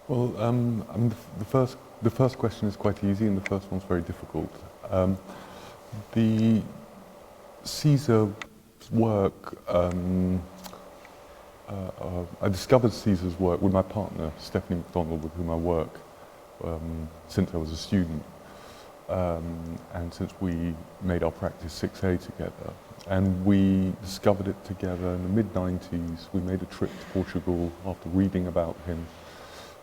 Well, I mean, the first question is quite easy, and the first one's very difficult. The Siza's work, I discovered Siza's work with my partner, Stephanie MacDonald, with whom I work since I was a student, and since we made our practice 6A together. And we discovered it together in the mid-90s. We made a trip to Portugal after reading about him,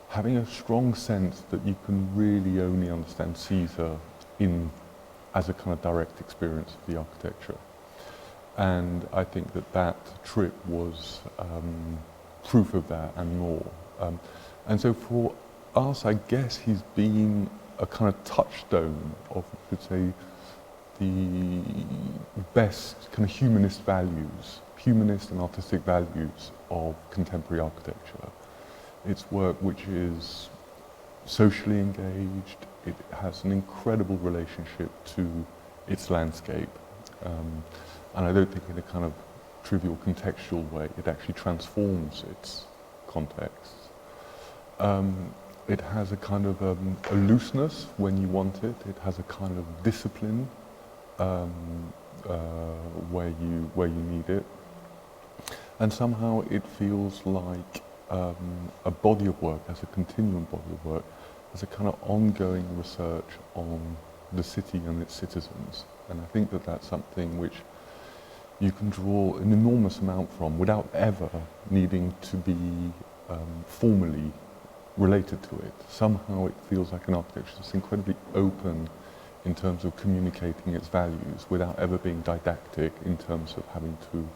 having a strong sense that you can really only understand Siza as a kind of direct experience of the architecture. And I think that trip was proof of that and more. And so for us, I guess he's been a kind of touchstone of, you could say, the best kind of humanist and artistic values of contemporary architecture. It's work which is socially engaged. It has an incredible relationship to its landscape. And I don't think in a kind of trivial contextual way, it actually transforms its context. It has a kind of a looseness when you want it. It has a kind of discipline where you need it. And somehow it feels like a body of work, as a continuum body of work, as a kind of ongoing research on the city and its citizens. And I think that's something which you can draw an enormous amount from without ever needing to be formally related to it. Somehow it feels like an architecture that's incredibly open in terms of communicating its values without ever being didactic in terms of having to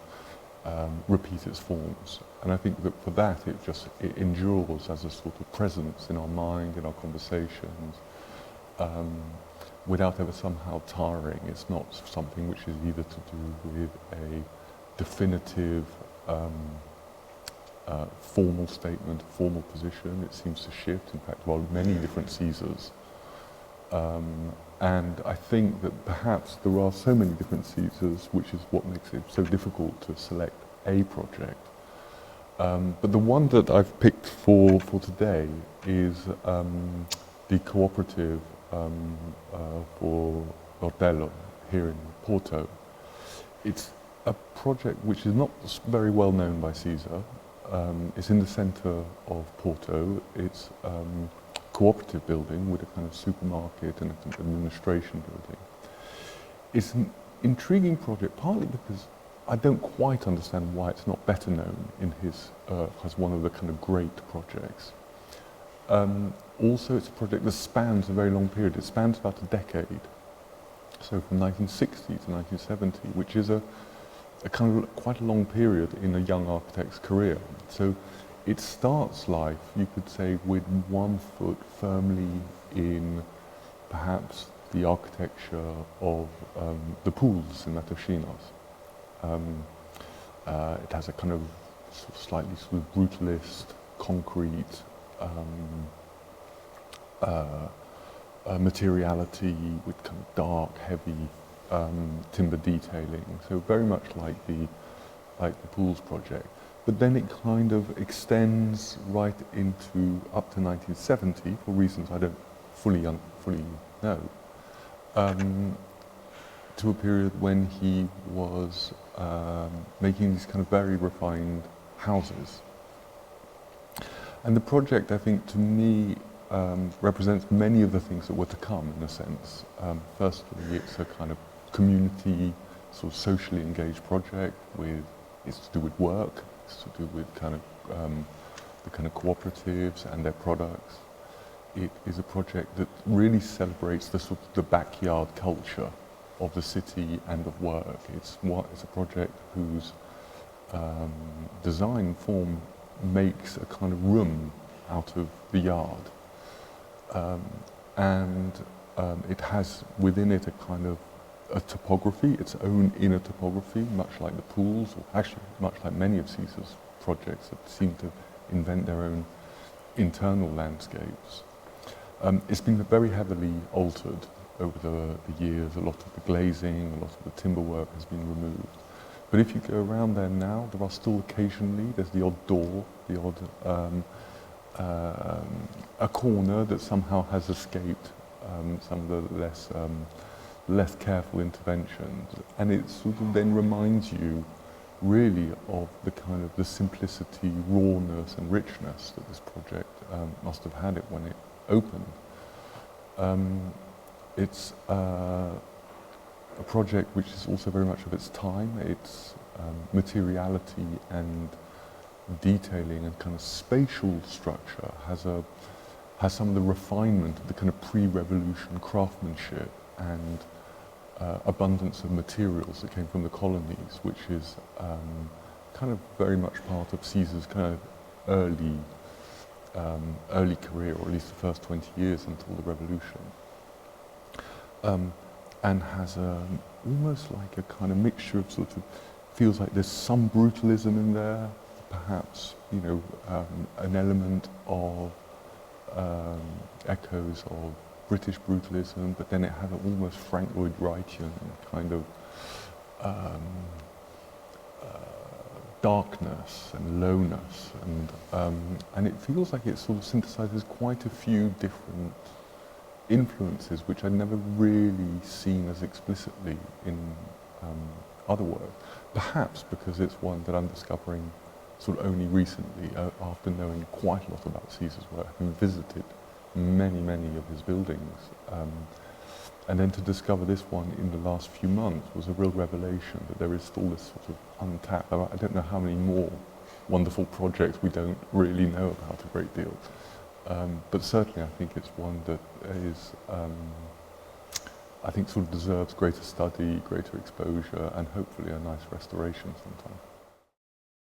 repeat its forms. And I think that for that it endures as a sort of presence in our mind, in our conversations, without ever somehow tiring. It's not something which is either to do with a definitive formal statement, formal position. It seems to shift, in fact, while many different Caesars. And I think that perhaps there are so many different Caesars, which is what makes it so difficult to select a project. But the one that I've picked for today is the cooperative for Bordello here in Porto. It's a project which is not very well known by Siza. It's in the centre of Porto. It's cooperative building with a kind of supermarket and an administration building. It's an intriguing project, partly because I don't quite understand why it's not better known in his as one of the kind of great projects. Also, it's a project that spans a very long period. It spans about a decade. So from 1960 to 1970, which is a kind of quite a long period in a young architect's career. So it starts life, you could say, with one foot firmly in perhaps the architecture of the pools in Matosinhos. It has a kind of slightly sort of brutalist, concrete materiality with kind of dark, heavy timber detailing. So very much like the Pools project. But then it kind of extends right into up to 1970 for reasons I don't fully know. To a period when he was making these kind of very refined houses. And the project, I think, to me, represents many of the things that were to come, in a sense. Firstly, it's a kind of community, sort of socially engaged project it's to do with work, it's to do with kind of the kind of cooperatives and their products. It is a project that really celebrates the sort of the backyard culture of the city and of work. It's a project whose design form makes a kind of room out of the yard. It has within it a kind of a topography, its own inner topography, much like the Pools, or actually much like many of Siza's projects that seem to invent their own internal landscapes. It's been very heavily altered over the years. A lot of the glazing, a lot of the timber work has been removed. But if you go around there now, there are still occasionally, there's the odd door, the odd a corner that somehow has escaped some of the less careful interventions, and it sort of then reminds you really of the kind of the simplicity, rawness and richness that this project must have had it when it opened. It's a project which is also very much of its time. Its materiality and detailing and kind of spatial structure has some of the refinement of the kind of pre-revolution craftsmanship and abundance of materials that came from the colonies, which is kind of very much part of Siza's kind of early career, or at least the first 20 years until the revolution, and has almost like a kind of mixture of sort of, feels like there's some brutalism in there, perhaps, you know, an element of echoes of British brutalism, but then it had an almost Frank Lloyd Wrightian kind of darkness and lowness, and it feels like it sort of synthesizes quite a few different influences which I'd never really seen as explicitly in other work. Perhaps because it's one that I'm discovering sort of only recently, after knowing quite a lot about Siza's work, having visited many of his buildings. And then to discover this one in the last few months was a real revelation that there is still this sort of untapped, I don't know how many more wonderful projects we don't really know about a great deal. But certainly I think it's one that is, I think sort of deserves greater study, greater exposure, and hopefully a nice restoration sometime.